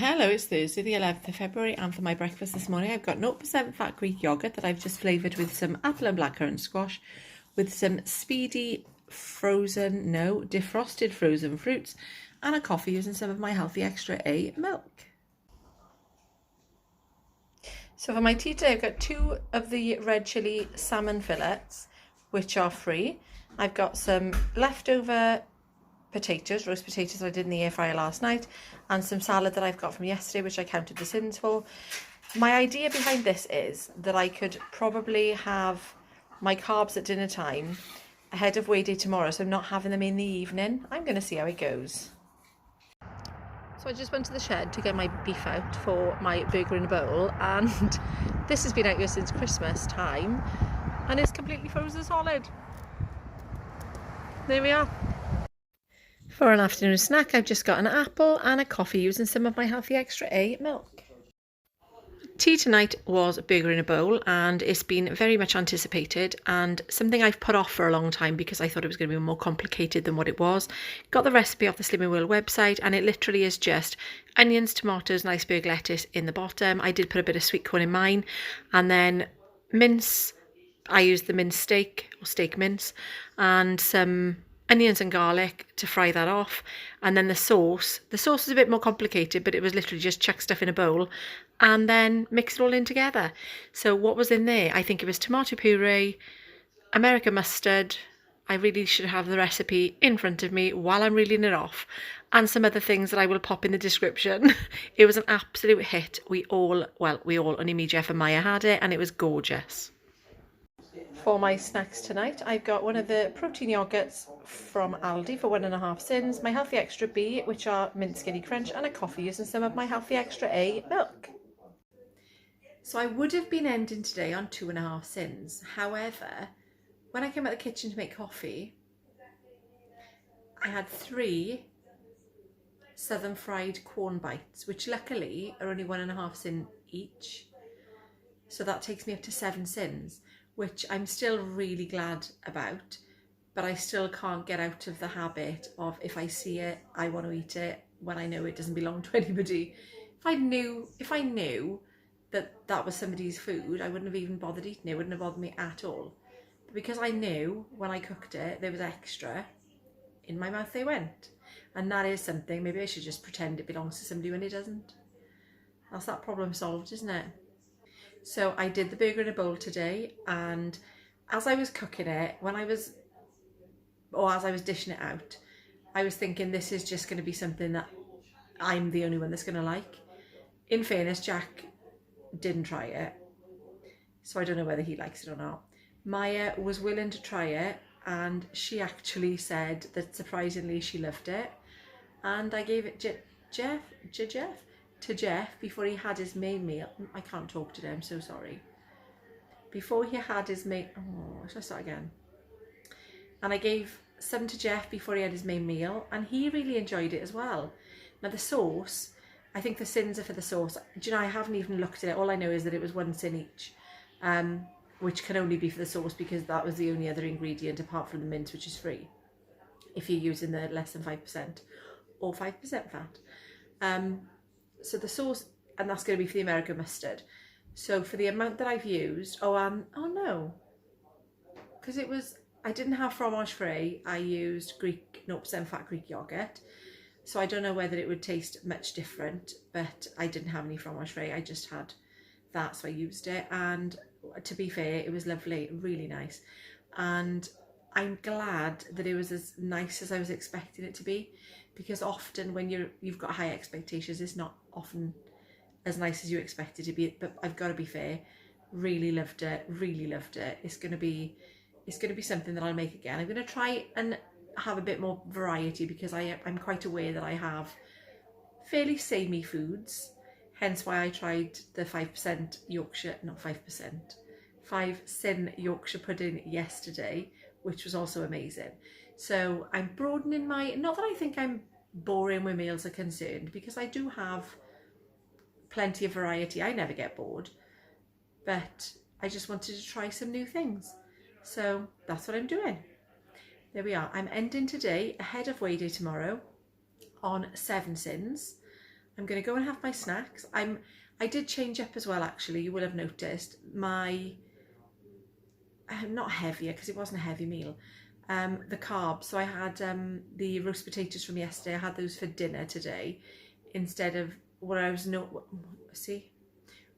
Hello, it's Thursday the 11th of February, and for my breakfast this morning I've got 0% fat Greek yoghurt that I've just flavoured with some apple and blackcurrant squash, with some speedy defrosted frozen fruits, and a coffee using some of my Healthy Extra A milk. So for my tea today I've got 2 of the red chilli salmon fillets, which are free. I've got some leftover potatoes, roast potatoes that I did in the air fryer last night, and some salad that I've got from yesterday, which I counted the sins for. My idea behind this is that I could probably have my carbs at dinner time ahead of weigh day tomorrow, so I'm not having them in the evening. I'm going to see how it goes. So I just went to the shed to get my beef out for my burger in a bowl, and this has been out here since Christmas time and it's completely frozen solid. There we are. For an afternoon snack, I've just got an apple and a coffee using some of my Healthy Extra A milk. Tea tonight was a burger in a bowl, and it's been very much anticipated and something I've put off for a long time because I thought it was going to be more complicated than what it was. Got the recipe off the Slimming World website, and it literally is just onions, tomatoes, and iceberg lettuce in the bottom. I did put a bit of sweet corn in mine, and then mince. I used the minced steak or steak mince, and some onions and garlic to fry that off. And then the sauce is a bit more complicated, but it was literally just chuck stuff in a bowl and then mix it all in together. So what was in there? I think it was tomato puree, American mustard. I really should have the recipe in front of me while I'm reeling it off, and some other things that I will pop in the description. It was an absolute hit. Only me, Jeff and Maya had it, and it was gorgeous. For my snacks tonight, I've got one of the protein yogurts from Aldi for 1.5 cents, my Healthy Extra B, which are mint skinny crunch, and a coffee using some of my Healthy Extra A milk. So I would have been ending today on 2.5 cents. However, when I came out of the kitchen to make coffee, I had 3 southern fried corn bites, which luckily are only 1.5 cents each. So that takes me up to 7 cents. Which I'm still really glad about, but I still can't get out of the habit of, if I see it, I want to eat it when I know it doesn't belong to anybody. If I knew that that was somebody's food, I wouldn't have even bothered eating it. It wouldn't have bothered me at all. But because I knew when I cooked it, there was extra, in my mouth they went. And that is something, maybe I should just pretend it belongs to somebody when it doesn't. That's that problem solved, isn't it? So I did the burger in a bowl today, and as I was cooking it, as I was dishing it out, I was thinking this is just going to be something that I'm the only one that's going to like. In fairness, Jack didn't try it, so I don't know whether he likes it or not. Maya was willing to try it, and she actually said that surprisingly she loved it, and I gave it to Jeff before he had his main meal. I can't talk today, I'm so sorry. Before he had his main... Oh, should I start again? And I gave some to Jeff before he had his main meal, and he really enjoyed it as well. Now the sauce, I think the sins are for the sauce. Do you know, I haven't even looked at it. All I know is that it was 1 sin each, which can only be for the sauce because that was the only other ingredient apart from the mince, which is free if you're using the less than 5% or 5% fat. So the sauce, and that's going to be for the American mustard. So for the amount that I've used, oh no, because I didn't have fromage frais, I used 0% fat Greek yogurt. So I don't know whether it would taste much different, but I didn't have any fromage frais, I just had that, so I used it. And to be fair, it was lovely, really nice. And I'm glad that it was as nice as I was expecting it to be, because often when you've got high expectations, it's not often as nice as you expect it to be. But I've got to be fair, really loved it. It's going to be something that I'll make again. I'm going to try and have a bit more variety, because I'm quite aware that I have fairly samey foods, hence why I tried the 5% Yorkshire, not 5%, 5 sin Yorkshire pudding yesterday, which was also amazing. So I'm broadening not that I think I'm boring where meals are concerned, because I do have plenty of variety. I never get bored, but I just wanted to try some new things. So that's what I'm doing. There we are. I'm ending today ahead of weigh day tomorrow on 7 sins. I'm going to go and have my snacks. I did change up as well, actually. You will have noticed my not heavier, because it wasn't a heavy meal, the carbs. So I had the roast potatoes from yesterday. I had those for dinner today instead of what I was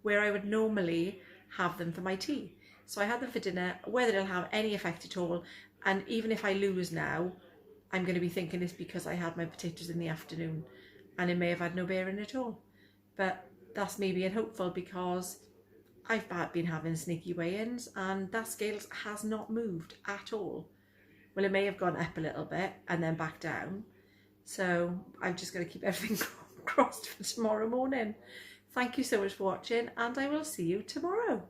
where I would normally have them for my tea. So I had them for dinner, whether it'll have any effect at all. And even if I lose now, I'm going to be thinking it's because I had my potatoes in the afternoon and it may have had no bearing at all. But that's me being hopeful, because I've been having sneaky weigh-ins and that scale has not moved at all. Well, it may have gone up a little bit and then back down. So I've just got to keep everything crossed for tomorrow morning. Thank you so much for watching, and I will see you tomorrow.